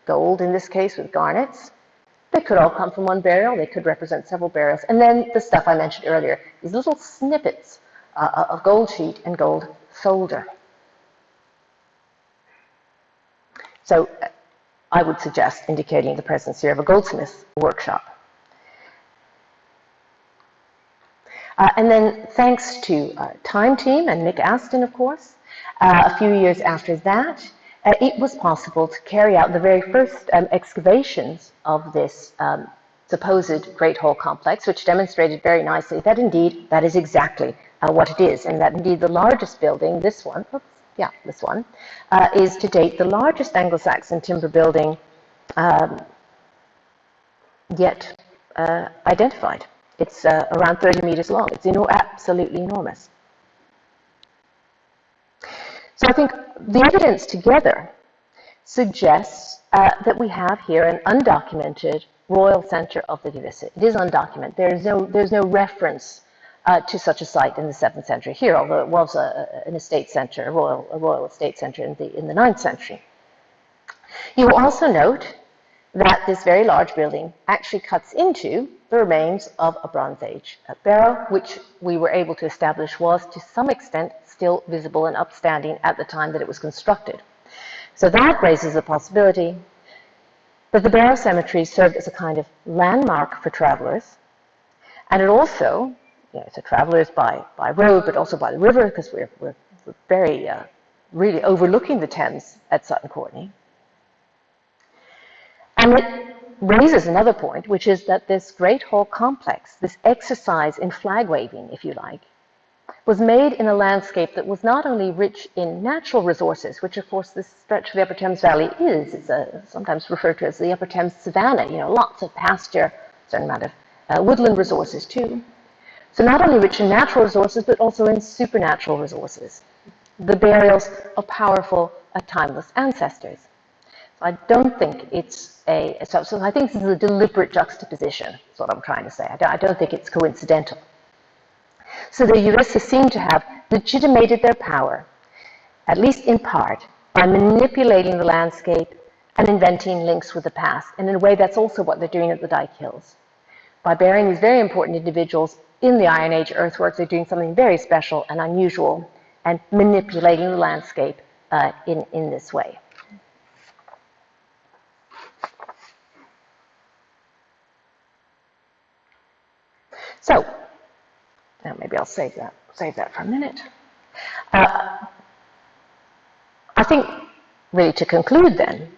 gold in this case with garnets. They could all come from one burial. They could represent several burials. And then the stuff I mentioned earlier, these little snippets of gold sheet and gold solder. So I would suggest indicating the presence here of a goldsmith's workshop. And then thanks to Time Team and Mick Aston, of course, a few years after that, it was possible to carry out the very first excavations of this supposed Great Hall complex, which demonstrated very nicely that indeed that is exactly what it is, and that indeed the largest building, this one, is to date the largest Anglo-Saxon timber building yet identified. It's around 30 meters long. It's absolutely enormous. So I think the evidence together suggests that we have here an undocumented royal centre of the Gewisse. It is undocumented. There's no reference to such a site in the 7th century here, although it was an estate centre, a royal estate centre in the 9th century. You will also note that this very large building actually cuts into the remains of a Bronze Age barrow, which we were able to establish was to some extent still visible and upstanding at the time that it was constructed. So that raises the possibility that the barrow cemetery served as a kind of landmark for travellers, and it also, so travellers by road, but also by the river, because we're very really overlooking the Thames at Sutton Courtenay. And it raises another point, which is that this great hall complex, this exercise in flag waving, if you like, was made in a landscape that was not only rich in natural resources, which of course this stretch of the Upper Thames Valley is. It's sometimes referred to as the Upper Thames Savannah, lots of pasture, a certain amount of woodland resources too. So not only rich in natural resources, but also in supernatural resources. The burials of powerful, timeless ancestors. So I don't think it's so I think this is a deliberate juxtaposition, is what I'm trying to say. I don't think it's coincidental. So the Gewisse seem to have legitimated their power, at least in part, by manipulating the landscape and inventing links with the past. And in a way, that's also what they're doing at the Dyke Hills. By burying these very important individuals in the Iron Age earthworks, they're doing something very special and unusual and manipulating the landscape in this way. So, now maybe I'll save that for a minute. I think, really to conclude then,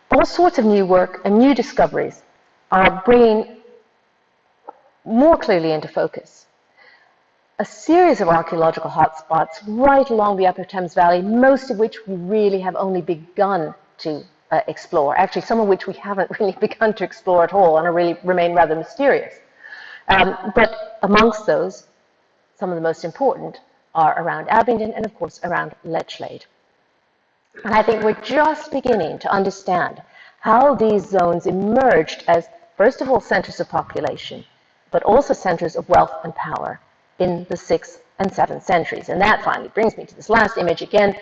all sorts of new work and new discoveries are bringing more clearly into focus a series of archaeological hotspots right along the Upper Thames Valley, most of which we really have only begun to explore. Actually, some of which we haven't really begun to explore at all and are really remain rather mysterious. But amongst those, some of the most important are around Abingdon and, of course, around Lechlade. And I think we're just beginning to understand how these zones emerged as, first of all, centers of population, but also centers of wealth and power in the 6th and 7th centuries. And that finally brings me to this last image again,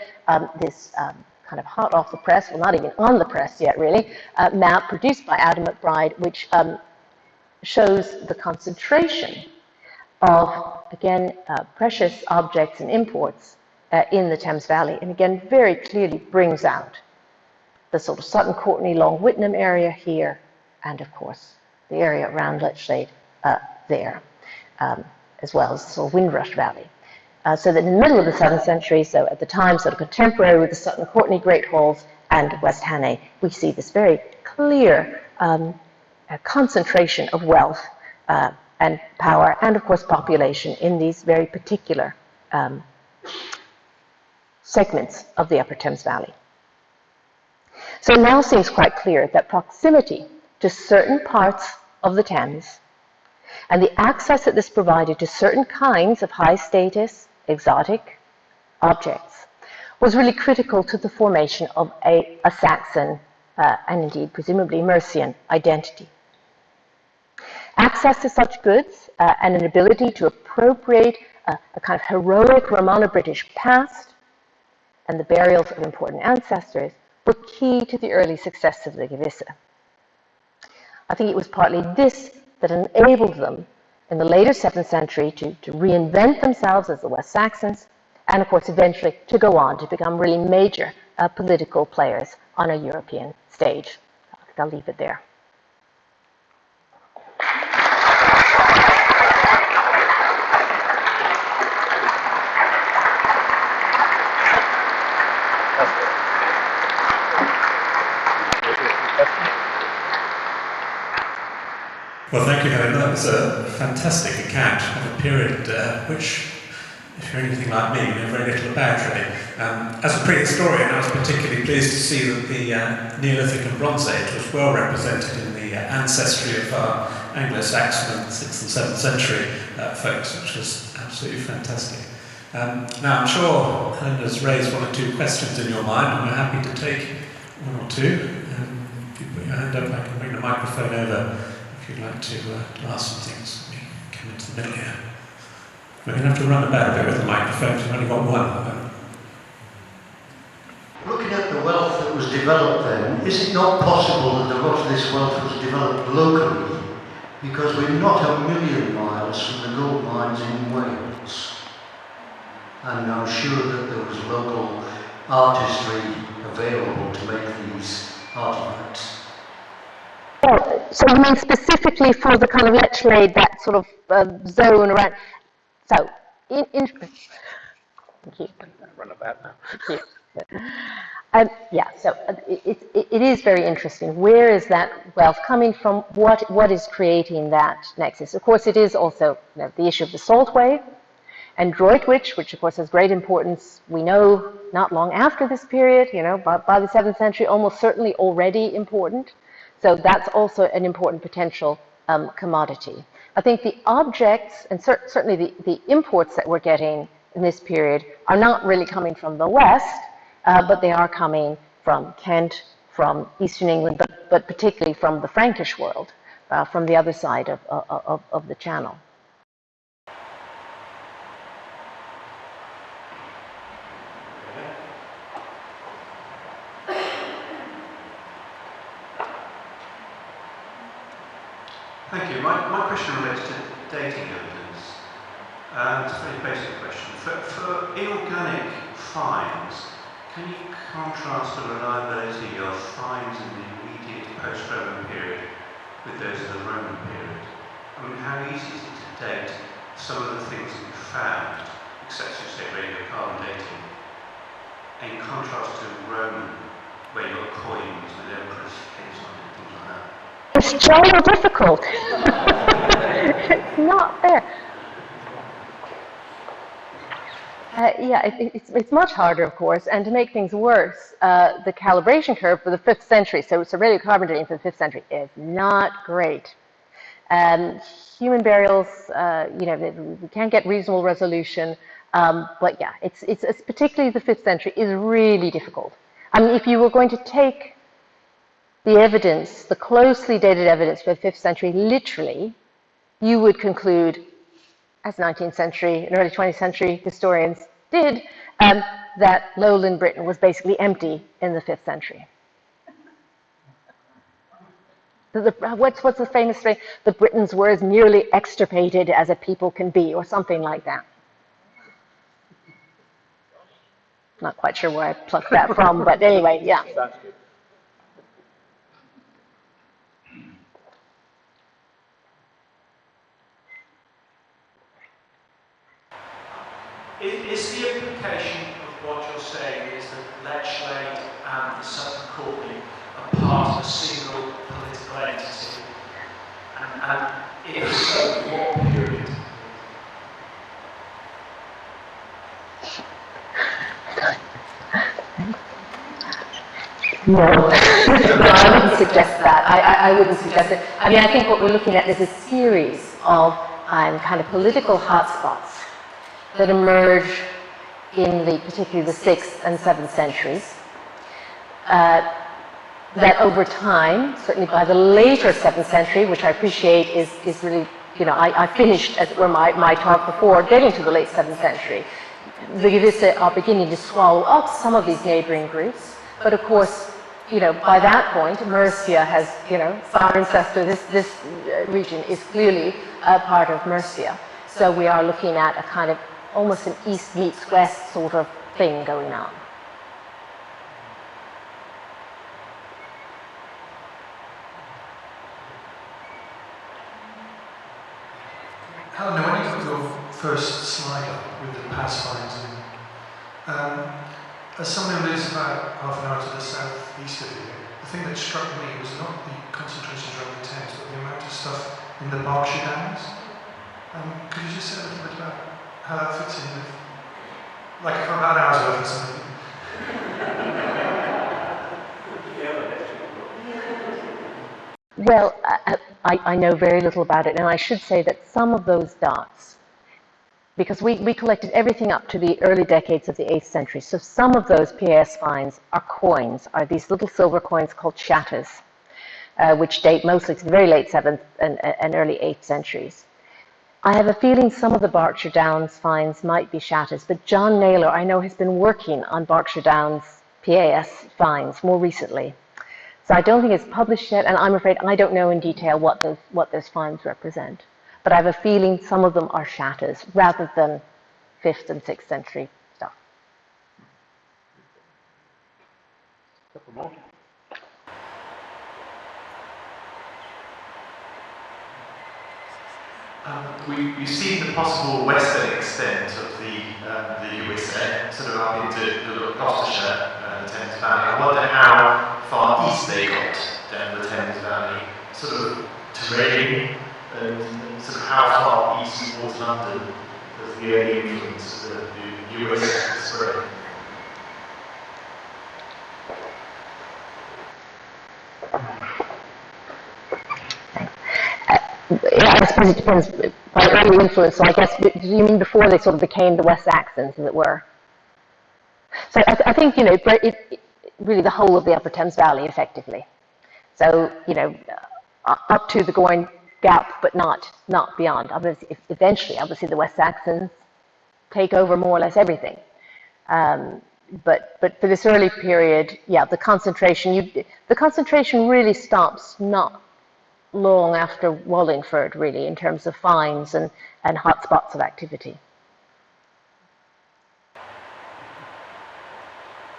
this kind of hot off the press, well, not even on the press yet, really, map produced by Adam McBride, which shows the concentration of, again, precious objects and imports in the Thames Valley, and again, very clearly brings out the sort of Sutton Courtenay, Long Whitnam area here, and of course, the area around Lechlade there, as well as the sort of Windrush Valley. So that in the middle of the 7th century, so at the time sort of contemporary with the Sutton Courtenay Great Halls and West Hannay, we see this very clear concentration of wealth and power, and of course population in these very particular segments of the Upper Thames Valley. So it now seems quite clear that proximity to certain parts of the Thames and the access that this provided to certain kinds of high status, exotic objects was really critical to the formation of a Saxon and indeed presumably Mercian identity. Access to such goods and an ability to appropriate a kind of heroic Romano-British past and the burials of important ancestors were key to the early success of the Gewisse. I think it was partly this that enabled them in the later 7th century to reinvent themselves as the West Saxons, and of course eventually to go on to become really major political players on a European stage. I'll leave it there. Well, thank you, Helena. That was a fantastic account of a period which if you're anything like me, you know very little about really. As a prehistorian, I was particularly pleased to see that the Neolithic and Bronze Age was well represented in the ancestry of our Anglo-Saxon and 6th and 7th century folks, which was absolutely fantastic. Now, I'm sure Helena's raised one or two questions in your mind, and we're happy to take one or two. If you put your hand up, I can bring the microphone over if you'd like to ask some things. We come into the middle here. We're going to have to run about a bit with the microphone, we've only got one. Looking at the wealth that was developed then, is it not possible that a lot of this wealth was developed locally? Because we're not a million miles from the gold mines in Wales. And I'm sure that there was local artistry available to make these artifacts. Well, so you mean specifically for the kind of Lechlade, that sort of zone around? So, thank you. Run about now. Thank you. Yeah, so it is very interesting. Where is that wealth coming from? What is creating that nexus? Of course, it is also the issue of the salt wave and Droitwich, which of course has great importance. We know not long after this period, by the 7th century, almost certainly already important. So that's also an important potential commodity. I think the objects, and certainly the imports that we're getting in this period, are not really coming from the West, but they are coming from Kent, from Eastern England, but particularly from the Frankish world, from the other side of the Channel. Thank you. My question relates to dating evidence. It's a very basic question. For inorganic finds, can you contrast the reliability of finds in the immediate post-Roman period with those of the Roman period? I mean, how easy is it to date some of the things that we found, except to say radiocarbon dating, in contrast to Roman, where you've got coins with emperors' heads on it and things like that? It's jolly difficult. It's not there. It's much harder, of course, and to make things worse, the calibration curve for the 5th century, so radiocarbon dating for the 5th century, is not great. Human burials, we can't get reasonable resolution, but yeah, it's particularly the 5th century is really difficult. I mean, if you were going to take the evidence, the closely dated evidence for the 5th century, literally, you would conclude, as 19th century and early 20th century historians did, that lowland Britain was basically empty in the 5th century. What's the famous phrase? The Britons were as nearly extirpated as a people can be, or something like that. Not quite sure where I plucked that from, but anyway, yeah. Is the implication of what you're saying is that Lechlade and the Southern Courtney are part of a single political entity? And if so, what period? No, I wouldn't suggest that. I wouldn't suggest it. I mean, I think what we're looking at is a series of kind of political hotspots that emerge in particularly the 6th and 7th centuries, that over time, certainly by the later 7th century, which I appreciate is really, I finished, as it were, my talk before getting to the late 7th century. The Givisa are beginning to swallow up some of these neighboring groups, but of course, by that point, Mercia has, far ancestor, this region is clearly a part of Mercia. So we are looking at a kind of almost an east meets west sort of thing going on. Helena, when you put your first slide up with the past finds in, as someone who lives about half an hour to the southeast of here, the thing that struck me was not the concentrations around the Thames, but the amount of stuff in the Berkshire Downs. Could you just say a little bit about how that fits in with Like for about an hour's worth or something. Well, I know very little about it, and I should say that some of those dots, because we collected everything up to the early decades of the 8th century, so some of those PAS finds are coins, are these little silver coins called shatas, which date mostly to the very late 7th and early 8th centuries. I have a feeling some of the Berkshire Downs finds might be shatas, but John Naylor, I know, has been working on Berkshire Downs PAS finds more recently. So I don't think it's published yet, and I'm afraid I don't know in detail what those finds represent. But I have a feeling some of them are shatas rather than 5th and 6th century stuff. We've seen the possible western extent of the USA, sort of up into Gloucestershire, the Thames Valley. I wonder how far east they got down the Thames Valley, sort of terrain, and sort of how far east towards London as the early influence of the US spread. I suppose it depends by early influence. So I guess, do you mean before they sort of became the West Saxons, as it were? So I think, really the whole of the Upper Thames Valley, effectively. So, up to the Goyne Gap, but not beyond. Eventually, obviously, the West Saxons take over more or less everything. But for this early period, yeah, the concentration really stops not long after Wallingford, really, in terms of finds and hotspots of activity.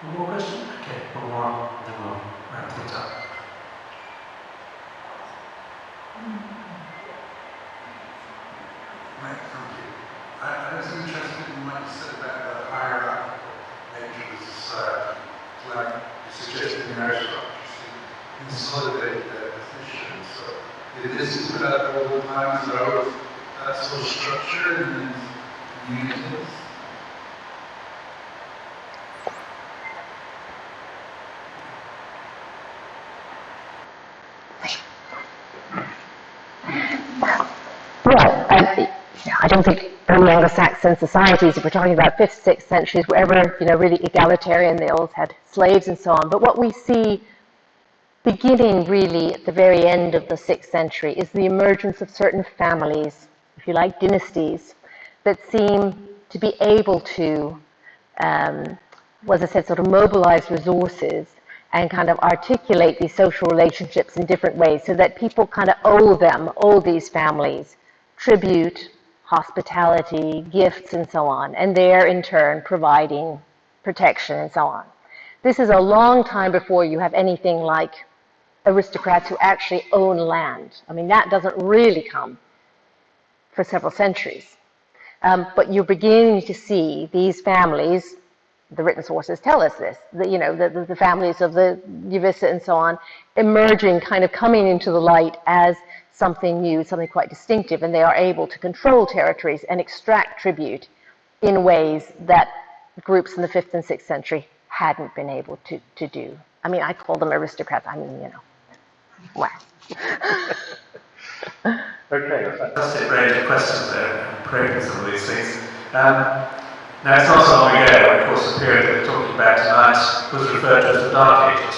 One more question? Okay, one more, then we'll wrap things up. Right, thank you. I was interested in what you said about the hierarchical nature of the society. Like you suggested in aristocracy, consolidate their position. So it is put up all the time throughout that sort of structure in these communities. Well, I don't think early Anglo-Saxon societies, if we're talking about 5th, 6th centuries, were ever, really egalitarian. They all had slaves and so on. But what we see beginning really at the very end of the 6th century is the emergence of certain families, if you like, dynasties, that seem to be able to, as I said, sort of mobilize resources and kind of articulate these social relationships in different ways so that people kind of owe these families tribute, hospitality, gifts, and so on, and they're in turn providing protection and so on. This is a long time before you have anything like aristocrats who actually own land. I mean, that doesn't really come for several centuries. But you're beginning to see these families, the written sources tell us this, the families of the Uvisa and so on, emerging, kind of coming into the light as something new, something quite distinctive, and they are able to control territories and extract tribute in ways that groups in the 5th and 6th century hadn't been able to do. I mean, I call them aristocrats. I mean, wow. Okay. Fantastic range of questions there, and probing some of these things. Now, it's not so long ago, and of course, the period that we're talking about tonight was referred to as the Dark Ages.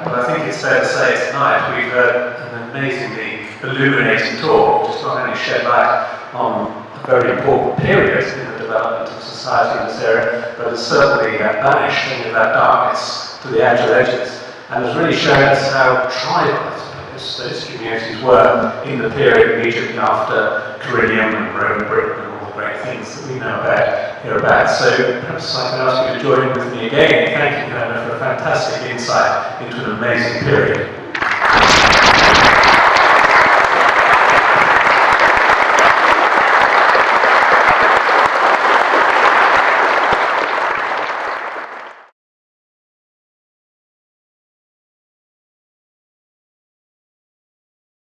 But I think it's fair to say tonight we've heard an amazingly illuminating talk, which has not only shed light on a very important period in the development of society in this area, but has certainly banished any of that darkness to the outer edges, and has really shown us how tribal, I suppose, those communities were in the period immediately after Carillium and Roman Britain and all the great things that we know about hereabouts. So perhaps I can ask you to join with me again. Thank you, Helena, for a fantastic insight into an amazing period.